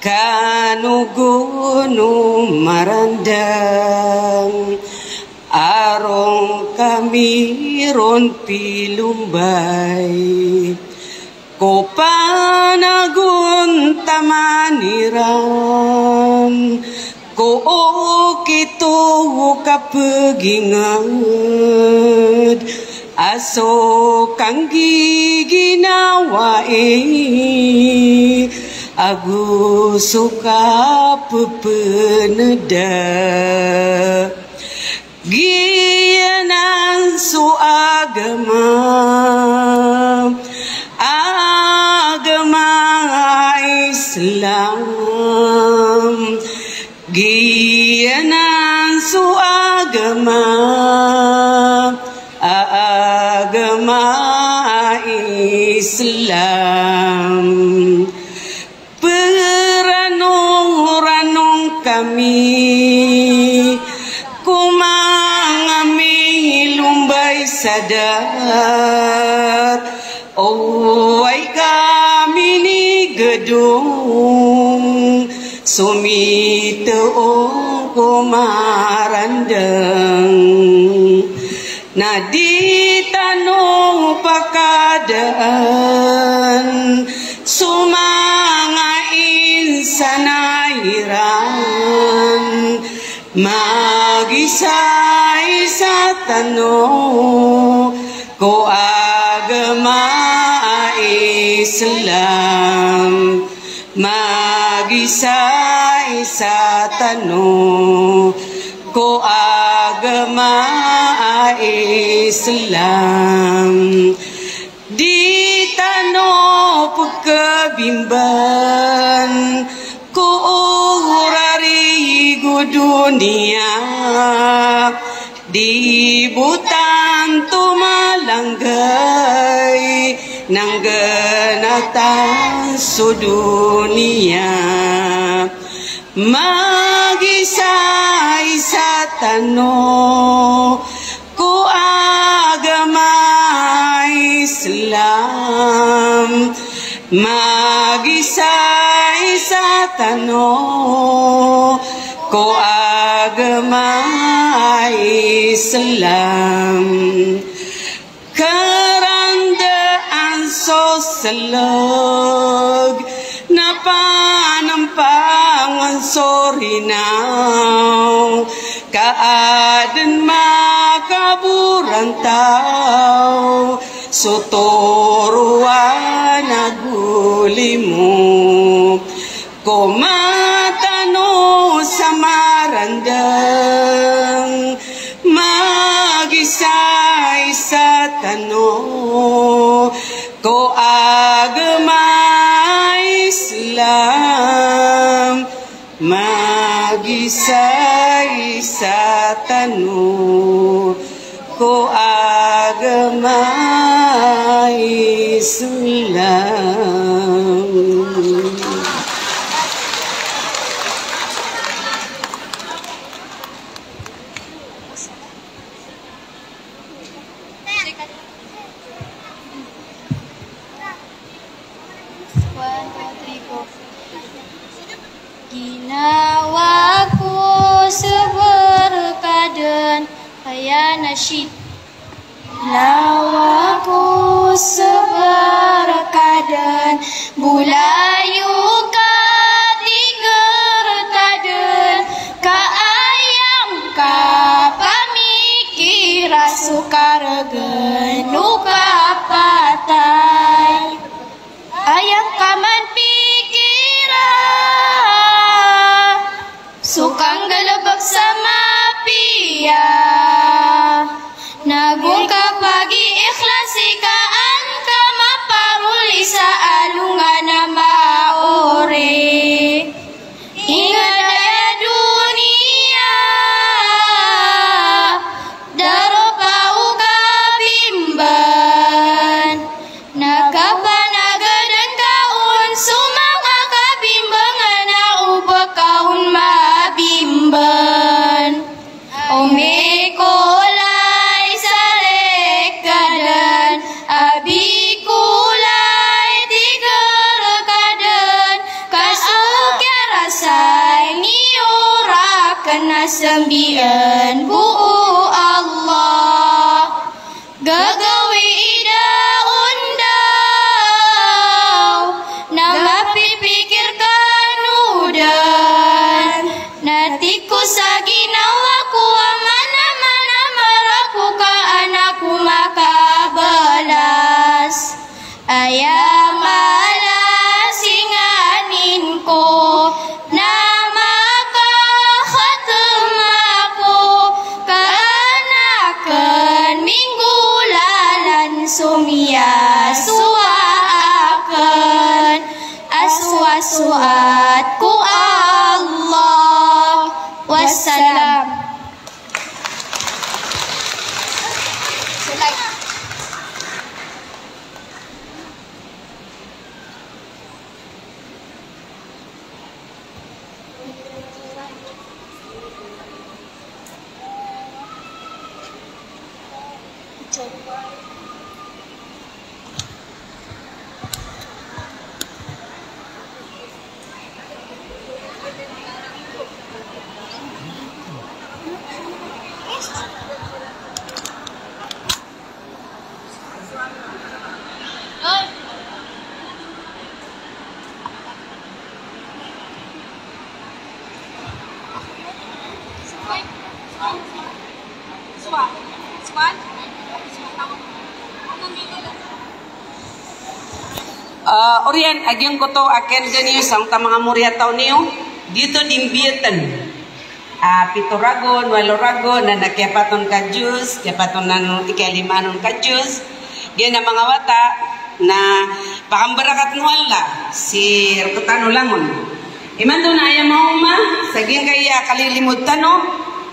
Kanu gunung marandang arung kamirun pilumbay ko panagun tamaniran ko kito kapagingat aso kang giginawae agu suka pepeneda gianan su agama Islam gianan su agama Islam peranong kami kumangami lumbay sadar oh ay kami ni gedung sumiteong ko marandeng na di tanong pakadaan sumangain sa nairan magisay sa tanong ko agama Islam magisay sa tanong ko agama Islam di tanong pagkabimban ko urarigo dunia di butan tumalanggay ng ganatan sa dunia magisay sa tanong ko agama Islam magisay sa tanong ko agama Islam karandaan so salag na panampangan sorinaw kaadan makaburantaw sotoruan naguli mo kumatano sa marandang magisay sa tanong ko agama Islam magisay sa tanong ko agama Islam. Ginawa ko seberkadan kaya nasyid. Ginawa ko seberkadan bulayu ka tiger kaden ka ayam ka pamikir sukaregen luka patai ayam kaman sukang galabak sama pia nabuka pagi ikhlasi kaan ka maparuli sa alungan na maore ingat dunia daro pauga bimban nagapanagan kaun sumanga kabimbangan na uba kaun bimban ome kolay sarekadan abi kulay tiger kadan kasukya rasay niurakan na sambian buo Allah gagawi idaun daw na mapipikirkan udan natiku sa ginawa ko mana-mana maraku ka anakku makabalas ayamalas singanin ko na makakhatam ako kaanakan minggulalan sumia suwaakan aswa-suat ku Allah wassalam. Orian agyang ko to aken ganyo sang mga murya tao niyo dito dimbiyatan. Pituragon, waloragon na nakiapaton ka Diyos, kiapaton na ikalimanon ka Diyos. Diyan na mga wata na pakambarakat nuwala si Rukutano Langon. Iman doon na ayaw mauma, saging kaya kalilimod tano,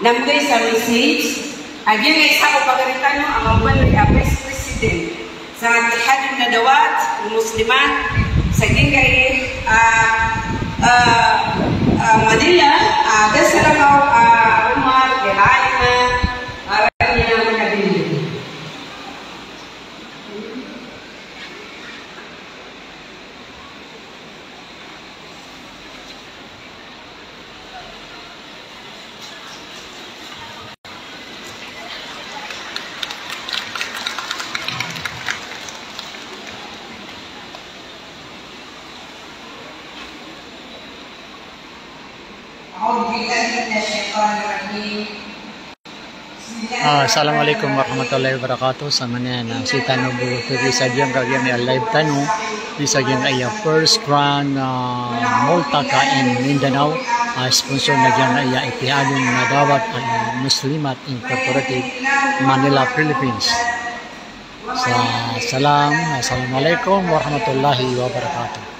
namgay sa message, agyan ay sa kapagaritano ang mabuan ng Vice President sa Ittihadun Nadawat Muslimat, saging kay Manila, Dasarakaw, Umar, Kelaina, Aranya, Makadili. Assalamualaikum warahmatullahi wabarakatuh. Sama niya na si Tano Bukuri sa diyang kagyan ay live Tano di sa diyang ay first grand multa ka in Mindanao, sponsor na diyang ay Ittihadun Nadawat Muslimat Incorporated Manila, Philippines. Assalamualaikum warahmatullahi wabarakatuh.